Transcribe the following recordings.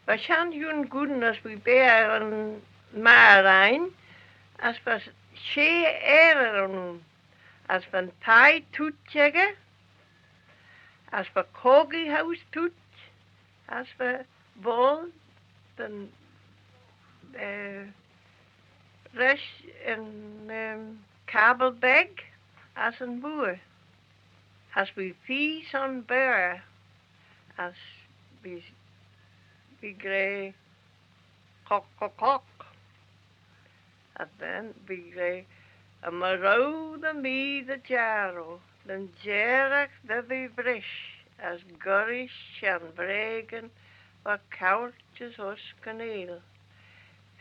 Waarschijnlijk goeden als we bij een maar als we schee eren, als we een taai toetjeggen, als we kogelhuis toet, als we wol, dan rest een kabelbag, als een boer. Als we vies aan beur, als we grey kok kok kok, als dan we grey een marou de mee de jaro, dan jerig de we brish, als gorish en bregen, wat koudjes os kaneel.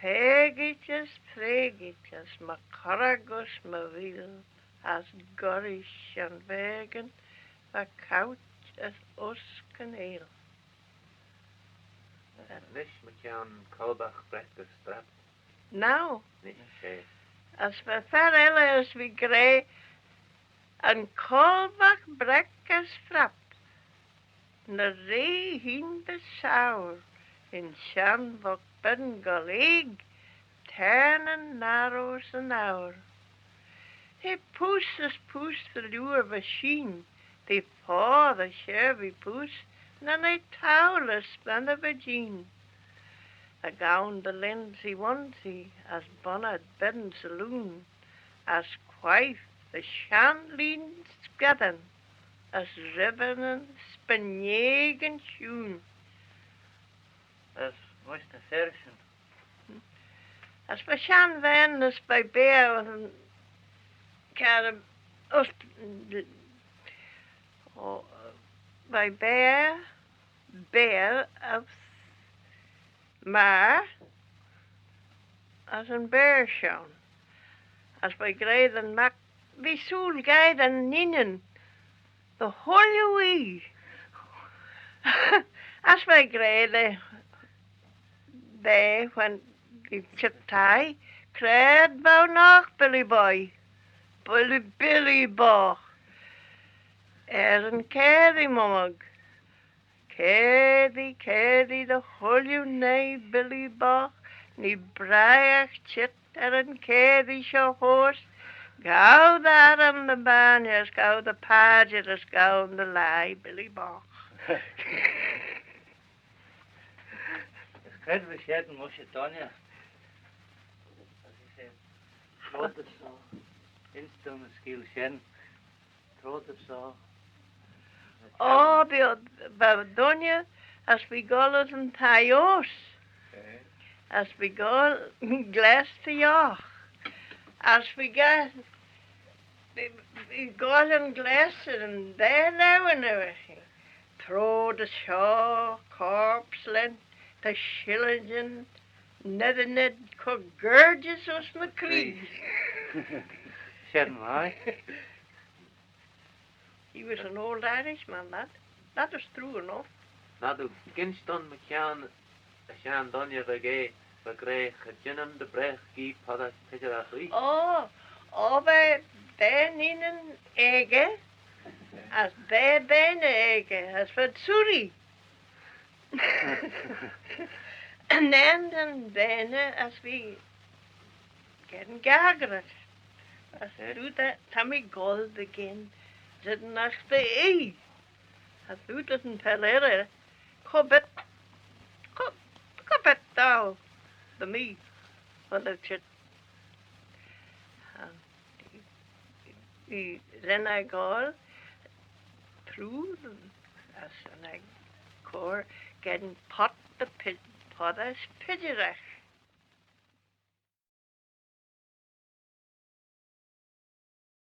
Pegetjes, pregetjes, ma caragos, ma wiel, als gorish en bregen, wat koudjes os kaneel. Nis met jou een kolbach breakfast strap. Nou, Nee, oké. als we verder als we grey een kolbach brekkes frap, na ree hin besauer, in sjan wat ben galeg, ternen naroos een hour. He poes de luur machine, die paw de sherby poes, dan hij touwles van de vagine. A gown de linsey onesie, as bonnet bedden saloon, as quaif the shantlien scudden, as ribbon en spanjegen schoen. Dat was de version. As we shan van as by bear and kind of by bear of maar as een bear shown. As by grey dan mak we soel gay dan ninnen the whole wee. As by grey they when the chip tie cred bow nog Billy boy. Billy boy. Een caddy mog. Caddy the whole nay Billy boy. Ni braich chit een caddy show horse. Gauw de arm de banjers, gauw de paardjes, gauw de lei Billy boy. Krijg we schaden moest je dan ja. Als ik zeg, groot of zo. Instel skill schaden. Groot of zo. Oh, bij Donje, als we gaan een tajos. Als we gaan glas te jaag. Als we gaan een glas en daar nou en everything. Throw de shaw, korpslen, de schillingen, net gurges als me krieg. Schaden why? He was an old Irishman, that is true enough. Nou, de kinston met jou als je aan Donje reggae, we kregen jinnen de breg, gie, padda, pijera, Bij in een eigen, als bij bijna eigen, als wat sorry. En dan bijna als we getting gaggered. Als we doen dat, dan we gold again. Zitten naast de ei. Als we dat een pelere, kobet nou, de me, van de chit. Then I go through as and I core getting pot the pit pot as pidgerach.